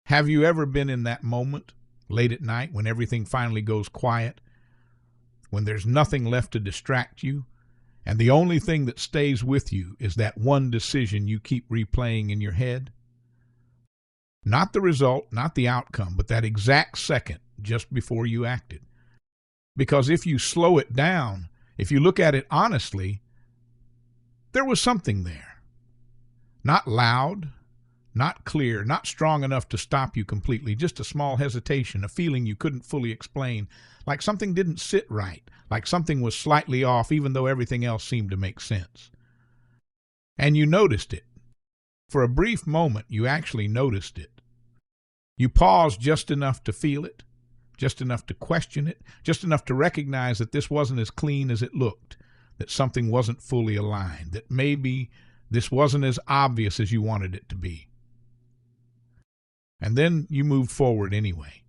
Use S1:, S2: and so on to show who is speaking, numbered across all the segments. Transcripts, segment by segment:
S1: Have you ever been in that moment late at night when everything finally goes quiet, when there's nothing left to distract you, and the only thing that stays with you is that one decision you keep replaying in your head? Not the result, not the outcome, but that exact second just before you acted. Because if you slow it down, if you look at it honestly, there was something there. Not loud, not clear, not strong enough to stop you completely, just a small hesitation, a feeling you couldn't fully explain, like something didn't sit right, like something was slightly off even though everything else seemed to make sense. And you noticed it. For a brief moment, you actually noticed it. You paused just enough to feel it, just enough to question it, just enough to recognize that this wasn't as clean as it looked, that something wasn't fully aligned, that maybe this wasn't as obvious as you wanted it to be. And then you moved forward anyway,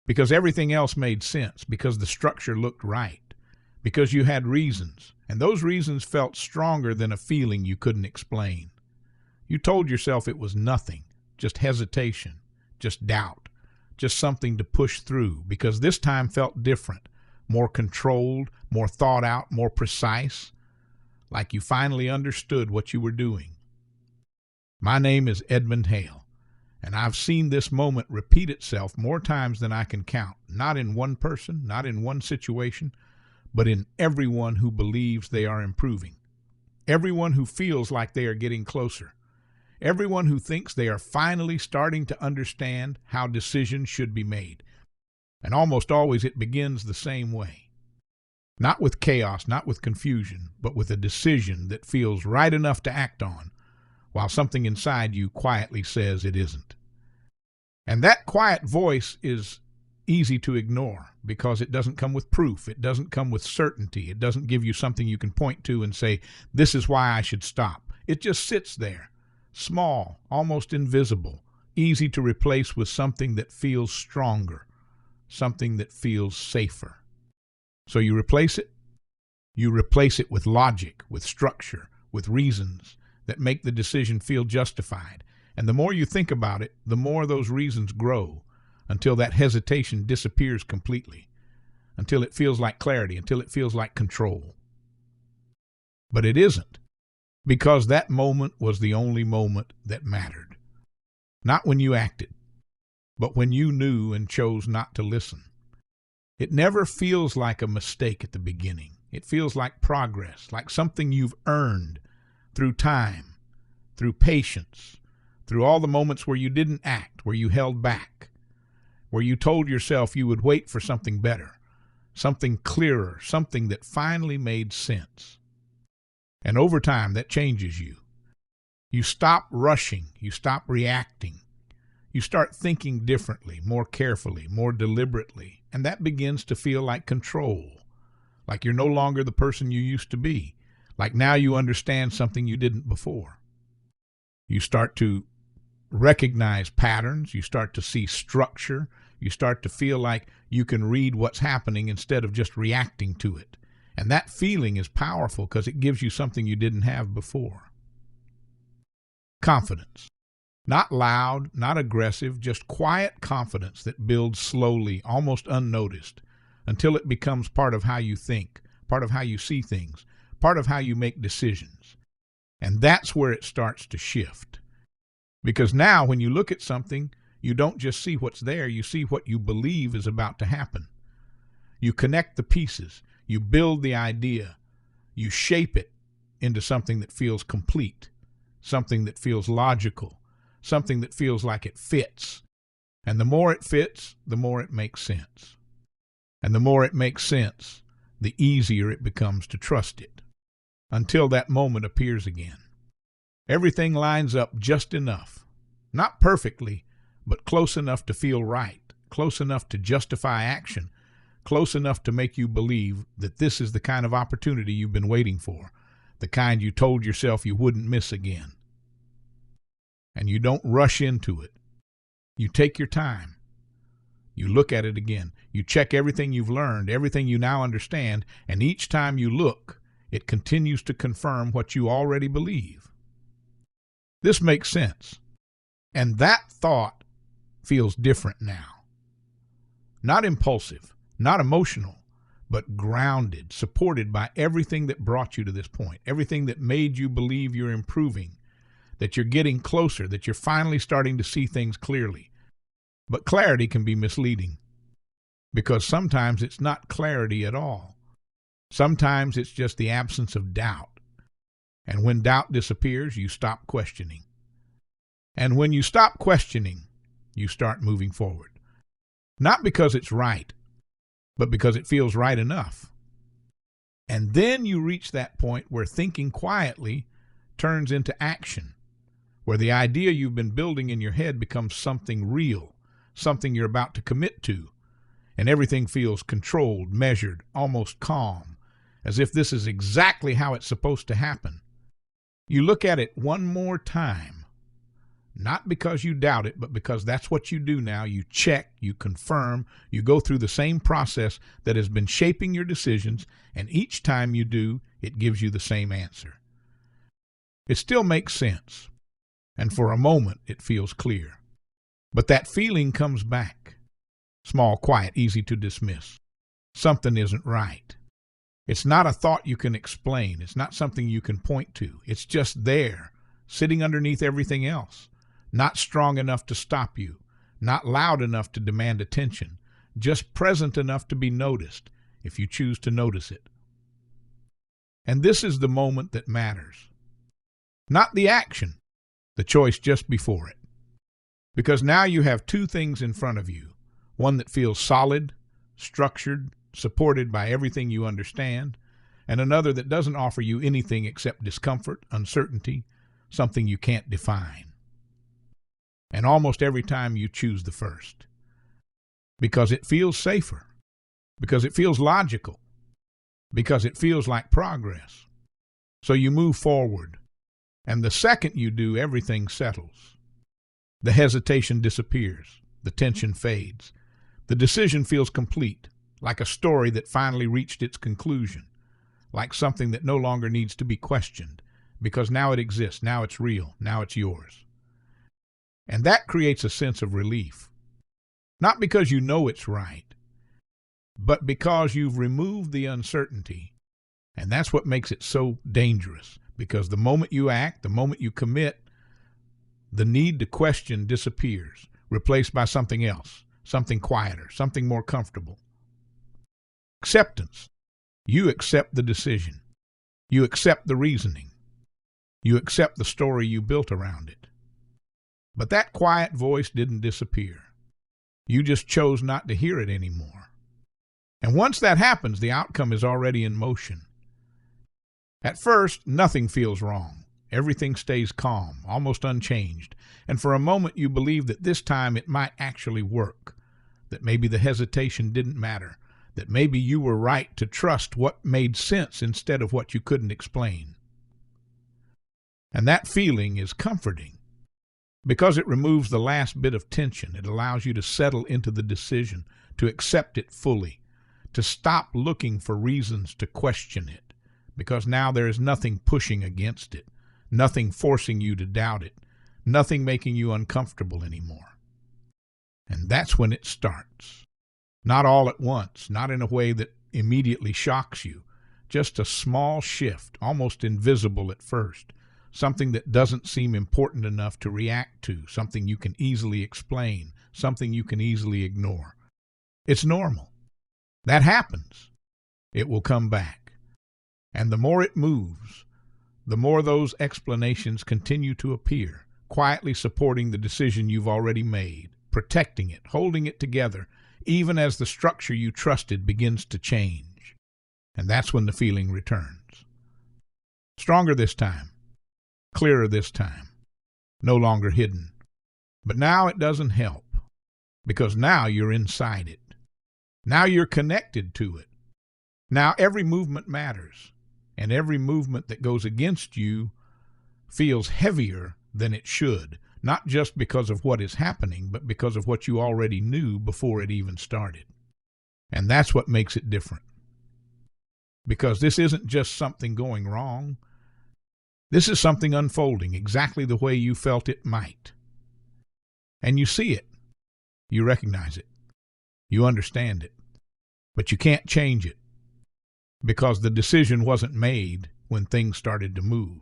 S1: because everything else made sense, because the structure looked right, because you had reasons, and those reasons felt stronger than a feeling you couldn't explain. You told yourself it was nothing, just hesitation, just doubt, just something to push through, because this time felt different, more controlled, more thought out, more precise, like you finally understood what you were doing. My name is Edmund Hale, and I've seen this moment repeat itself more times than I can count, not in one person, not in one situation, but in everyone who believes they are improving, everyone who feels like they are getting closer, everyone who thinks they are finally starting to understand how decisions should be made. And almost always it begins the same way. Not with chaos, not with confusion, but with a decision that feels right enough to act on, while something inside you quietly says it isn't. And that quiet voice is easy to ignore because it doesn't come with proof. It doesn't come with certainty. It doesn't give you something you can point to and say, this is why I should stop. It just sits there, small, almost invisible, easy to replace with something that feels stronger, something that feels safer. So you replace it. You replace it with logic, with structure, with reasons that make the decision feel justified. And the more you think about it, the more those reasons grow until that hesitation disappears completely, until it feels like clarity, until it feels like control. But it isn't, because that moment was the only moment that mattered. Not when you acted, but when you knew and chose not to listen. It never feels like a mistake at the beginning. It feels like progress, like something you've earned through time, through patience, through all the moments where you didn't act, where you held back, where you told yourself you would wait for something better, something clearer, something that finally made sense. And over time, that changes you. You stop rushing, you stop reacting. You start thinking differently, more carefully, more deliberately, and that begins to feel like control, like you're no longer the person you used to be, like now you understand something you didn't before. You start to recognize patterns, you start to see structure, you start to feel like you can read what's happening instead of just reacting to it. And that feeling is powerful because it gives you something you didn't have before. Confidence. Not loud, not aggressive, just quiet confidence that builds slowly, almost unnoticed, until it becomes part of how you think, part of how you see things, part of how you make decisions. And that's where it starts to shift. Because now when you look at something, you don't just see what's there, you see what you believe is about to happen. You connect the pieces, you build the idea, you shape it into something that feels complete, something that feels logical, something that feels like it fits. And the more it fits, the more it makes sense. And the more it makes sense, the easier it becomes to trust it, until that moment appears again. Everything lines up just enough, not perfectly, but close enough to feel right, close enough to justify action, close enough to make you believe that this is the kind of opportunity you've been waiting for, the kind you told yourself you wouldn't miss again. And you don't rush into it. You take your time. You look at it again. You check everything you've learned, everything you now understand, and each time you look, it continues to confirm what you already believe. This makes sense. And that thought feels different now. Not impulsive, not emotional, but grounded, supported by everything that brought you to this point, everything that made you believe you're improving, that you're getting closer, that you're finally starting to see things clearly. But clarity can be misleading, because sometimes it's not clarity at all. Sometimes it's just the absence of doubt. And when doubt disappears, you stop questioning. And when you stop questioning, you start moving forward. Not because it's right, but because it feels right enough. And then you reach that point where thinking quietly turns into action, where the idea you've been building in your head becomes something real, something you're about to commit to, and everything feels controlled, measured, almost calm, as if this is exactly how it's supposed to happen. You look at it one more time, not because you doubt it, but because that's what you do now. You check, you confirm, you go through the same process that has been shaping your decisions, and each time you do, it gives you the same answer. It still makes sense, and for a moment it feels clear. But that feeling comes back. Small, quiet, easy to dismiss. Something isn't right. It's not a thought you can explain. It's not something you can point to. It's just there, sitting underneath everything else. Not strong enough to stop you. Not loud enough to demand attention. Just present enough to be noticed, if you choose to notice it. And this is the moment that matters. Not the action, the choice just before it. Because now you have two things in front of you. One that feels solid, structured, supported by everything you understand, and another that doesn't offer you anything except discomfort, uncertainty, something you can't define. And almost every time you choose the first. Because it feels safer. Because it feels logical. Because it feels like progress. So you move forward. And the second you do, everything settles. The hesitation disappears. The tension fades. The decision feels complete, like a story that finally reached its conclusion, like something that no longer needs to be questioned, because now it exists, now it's real, now it's yours. And that creates a sense of relief, not because you know it's right, but because you've removed the uncertainty. And that's what makes it so dangerous, because the moment you act, the moment you commit, the need to question disappears, replaced by something else, something quieter, something more comfortable. Acceptance. You accept the decision. You accept the reasoning. You accept the story you built around it. But that quiet voice didn't disappear. You just chose not to hear it anymore. And once that happens, the outcome is already in motion. At first, nothing feels wrong. Everything stays calm, almost unchanged. And for a moment you believe that this time it might actually work, that maybe the hesitation didn't matter, that maybe you were right to trust what made sense instead of what you couldn't explain. And that feeling is comforting, because it removes the last bit of tension. It allows you to settle into the decision, to accept it fully, to stop looking for reasons to question it, because now there is nothing pushing against it, nothing forcing you to doubt it, nothing making you uncomfortable anymore. And that's when it starts. Not all at once, not in a way that immediately shocks you, just a small shift, almost invisible at first, something that doesn't seem important enough to react to, something you can easily explain, something you can easily ignore. It's normal. That happens. It will come back. And the more it moves, the more those explanations continue to appear, quietly supporting the decision you've already made, protecting it, holding it together, even as the structure you trusted begins to change. And that's when the feeling returns. Stronger this time, clearer this time, no longer hidden. But now it doesn't help, because now you're inside it. Now you're connected to it. Now every movement matters, and every movement that goes against you feels heavier than it should, not just because of what is happening, but because of what you already knew before it even started. And that's what makes it different. Because this isn't just something going wrong. This is something unfolding exactly the way you felt it might. And you see it. You recognize it. You understand it. But you can't change it because the decision wasn't made when things started to move.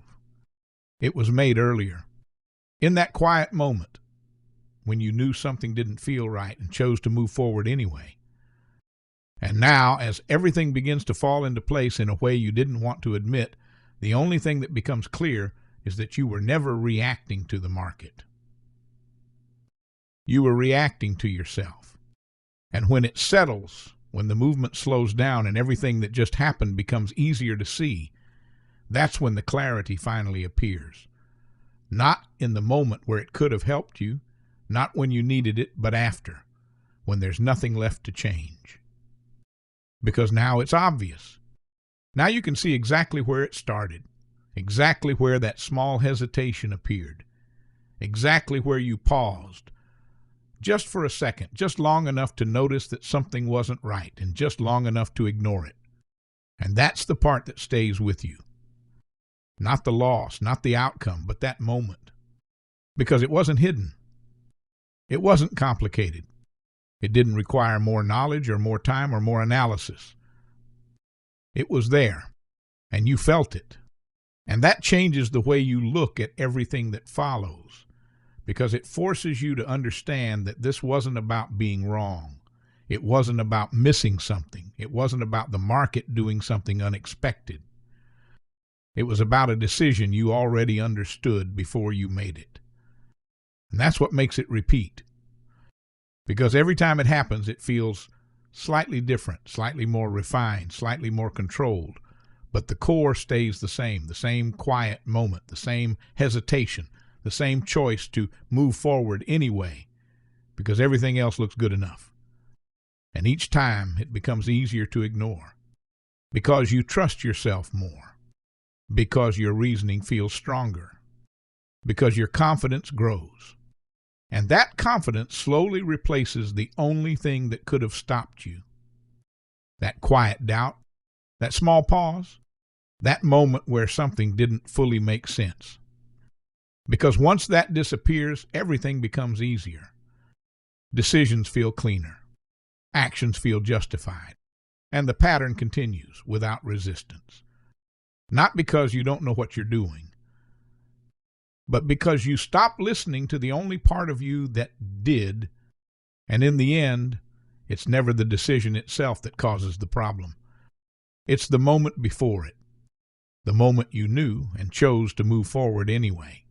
S1: It was made earlier, in that quiet moment when you knew something didn't feel right and chose to move forward anyway. And now, as everything begins to fall into place in a way you didn't want to admit, the only thing that becomes clear is that you were never reacting to the market. You were reacting to yourself. And when it settles, when the movement slows down and everything that just happened becomes easier to see, that's when the clarity finally appears. Not in the moment where it could have helped you, not when you needed it, but after, when there's nothing left to change. Because now it's obvious. Now you can see exactly where it started, exactly where that small hesitation appeared, exactly where you paused, just for a second, just long enough to notice that something wasn't right, and just long enough to ignore it. And that's the part that stays with you. Not the loss, not the outcome, but that moment. Because it wasn't hidden. It wasn't complicated. It didn't require more knowledge or more time or more analysis. It was there, and you felt it. And that changes the way you look at everything that follows, because it forces you to understand that this wasn't about being wrong. It wasn't about missing something. It wasn't about the market doing something unexpected. It was about a decision you already understood before you made it. And that's what makes it repeat. Because every time it happens, it feels slightly different, slightly more refined, slightly more controlled. But the core stays the same quiet moment, the same hesitation, the same choice to move forward anyway, because everything else looks good enough. And each time it becomes easier to ignore, because you trust yourself more, because your reasoning feels stronger, because your confidence grows. And that confidence slowly replaces the only thing that could have stopped you. That quiet doubt, that small pause, that moment where something didn't fully make sense. Because once that disappears, everything becomes easier. Decisions feel cleaner. Actions feel justified. And the pattern continues without resistance. Not because you don't know what you're doing, but because you stop listening to the only part of you that did, and in the end, it's never the decision itself that causes the problem. It's the moment before it, the moment you knew and chose to move forward anyway.